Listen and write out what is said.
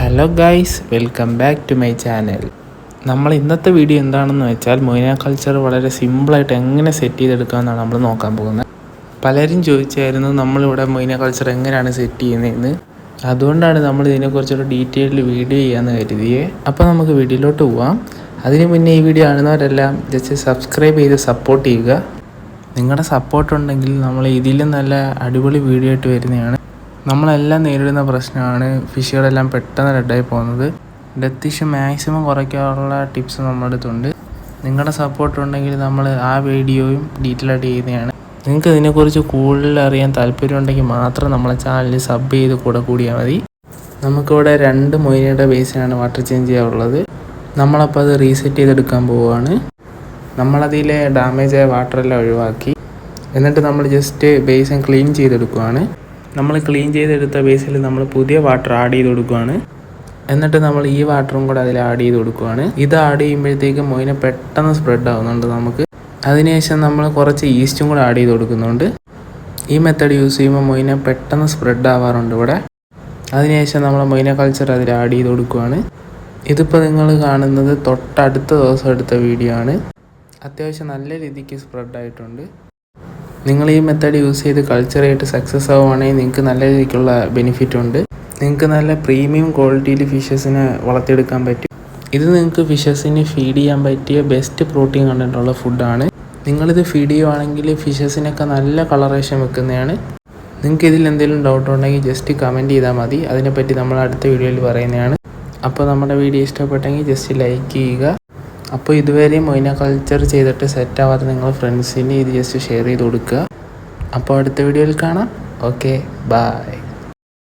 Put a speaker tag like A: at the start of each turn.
A: Hello guys, welcome back to my channel. നമ്മൾ ഇന്നത്തെ video എന്താണെന്ന് വെച്ചാൽ മൊയ്ന കൾച്ചർ വളരെ സിമ്പിളായിട്ട് എങ്ങനെ സെറ്റ് ചെയ്തെടുക്കാമെന്നാണ് നമ്മൾ നോക്കാൻ പോകുന്നത്. പലരും ചോദിച്ചായിരുന്നു നമ്മളിവിടെ മൊയ്ന കൾച്ചർ എങ്ങനെയാണ് സെറ്റ് ചെയ്യുന്നതെന്ന്. അതുകൊണ്ടാണ് നമ്മൾ ഇതിനെക്കുറിച്ചൊരു ഡീറ്റെയിൽഡ് വീഡിയോ ചെയ്യാമെന്ന് കരുതിയേ. അപ്പോൾ നമുക്ക് വീഡിയോയിലോട്ട് പോവാം. അതിന് മുന്നേ ഈ വീഡിയോ കാണുന്നവരെല്ലാം ജസ്റ്റ് സബ്സ്ക്രൈബ് ചെയ്ത് സപ്പോർട്ട് ചെയ്യുക. നിങ്ങളുടെ സപ്പോർട്ട് ഉണ്ടെങ്കിൽ നമ്മൾ ഇതിലും നല്ല അടിപൊളി വീഡിയോ ആയിട്ട് വരുന്നതാണ്. നമ്മളെല്ലാം നേരിടുന്ന പ്രശ്നമാണ് ഫിഷുകളെല്ലാം പെട്ടെന്ന് ഡെഡായി പോകുന്നത്. ഡെത്ത് ഇഷ്യൂ മാക്സിമം കുറയ്ക്കാനുള്ള ടിപ്സ് നമ്മുടെ അടുത്തുണ്ട്. നിങ്ങളുടെ സപ്പോർട്ട് ഉണ്ടെങ്കിൽ നമ്മൾ ആ വീഡിയോയും ഡീറ്റെയിൽ ആയിട്ട് ചെയ്യുന്നതാണ്. നിങ്ങൾക്ക് ഇതിനെക്കുറിച്ച് കൂടുതൽ അറിയാൻ താല്പര്യമുണ്ടെങ്കിൽ മാത്രം നമ്മളെ ചാനലിൽ സബ് ചെയ്ത് കൂടിയാൽ മതി. നമുക്കിവിടെ 2 മൊയ്നയുടെ ബേസിനാണ് വാട്ടർ ചേഞ്ച് ചെയ്യാറുള്ളത്. നമ്മളപ്പോൾ അത് റീസെറ്റ് ചെയ്തെടുക്കാൻ പോവുകയാണ്. നമ്മളതിലെ ഡാമേജായ വാട്ടറെല്ലാം ഒഴിവാക്കി എന്നിട്ട് നമ്മൾ ജസ്റ്റ് ബേസിൻ ക്ലീൻ ചെയ്തെടുക്കുകയാണ്. നമ്മൾ ക്ലീൻ ചെയ്തെടുത്ത ബേസിൽ നമ്മൾ പുതിയ വാട്ടർ ആഡ് ചെയ്ത് കൊടുക്കുകയാണ്. എന്നിട്ട് നമ്മൾ ഈ വാട്ടറും കൂടെ അതിൽ ആഡ് ചെയ്ത് കൊടുക്കുകയാണ്. ഇത് ആഡ് ചെയ്യുമ്പോഴത്തേക്ക് മൊയ്ന പെട്ടെന്ന് സ്പ്രെഡ് ആവുന്നുണ്ട് നമുക്ക്. അതിനുശേഷം നമ്മൾ കുറച്ച് ഈസ്റ്റും കൂടെ ആഡ് ചെയ്ത് കൊടുക്കുന്നുണ്ട്. ഈ മെത്തേഡ് യൂസ് ചെയ്യുമ്പോൾ മൊയ്ന പെട്ടെന്ന് സ്പ്രെഡ് ആവാറുണ്ട് ഇവിടെ. അതിനുശേഷം നമ്മൾ മൊയ്ന കൾച്ചർ അതിൽ ആഡ് ചെയ്ത് കൊടുക്കുകയാണ്. ഇതിപ്പോൾ നിങ്ങൾ കാണുന്നത് തൊട്ടടുത്ത ദിവസം എടുത്ത വീഡിയോ ആണ്. അത്യാവശ്യം നല്ല രീതിക്ക് സ്പ്രെഡ് ആയിട്ടുണ്ട്. നിങ്ങൾ ഈ മെത്തേഡ് യൂസ് ചെയ്ത് കൾച്ചറായിട്ട് സക്സസ് ആവുകയാണെങ്കിൽ നിങ്ങൾക്ക് നല്ല രീതിക്കുള്ള ബെനിഫിറ്റ് ഉണ്ട്. നിങ്ങൾക്ക് നല്ല പ്രീമിയം ക്വാളിറ്റിയിൽ ഫിഷസിനെ വളർത്തിയെടുക്കാൻ പറ്റും. ഇത് നിങ്ങൾക്ക് ഫിഷസിന് ഫീഡ് ചെയ്യാൻ പറ്റിയ ബെസ്റ്റ് പ്രോട്ടീൻ കണ്ടൻറ്റുള്ള ഫുഡാണ്. നിങ്ങളിത് ഫീഡ് ചെയ്യുവാണെങ്കിൽ ഫിഷസിനൊക്കെ നല്ല കളറേഷൻ വെക്കുന്നതാണ്. നിങ്ങൾക്ക് ഇതിൽ എന്തെങ്കിലും ഡൗട്ട് ഉണ്ടെങ്കിൽ ജസ്റ്റ് കമൻറ്റ് ചെയ്താൽ മതി. അതിനെപ്പറ്റി നമ്മൾ അടുത്ത വീഡിയോയിൽ പറയുന്നതാണ്. അപ്പോൾ നമ്മുടെ വീഡിയോ ഇഷ്ടപ്പെട്ടെങ്കിൽ ജസ്റ്റ് ലൈക്ക് ചെയ്യുക. അപ്പോൾ ഇതുവരെയും മൊയ്ന കൾച്ചർ ചെയ്തിട്ട് സെറ്റ് ആവാത്ത നിങ്ങൾ ഫ്രണ്ട്സിന് ഇത് ജസ്റ്റ് ഷെയർ ചെയ്ത് കൊടുക്കുക. അപ്പോൾ അടുത്ത വീഡിയോയിൽ കാണാം. Okay, by.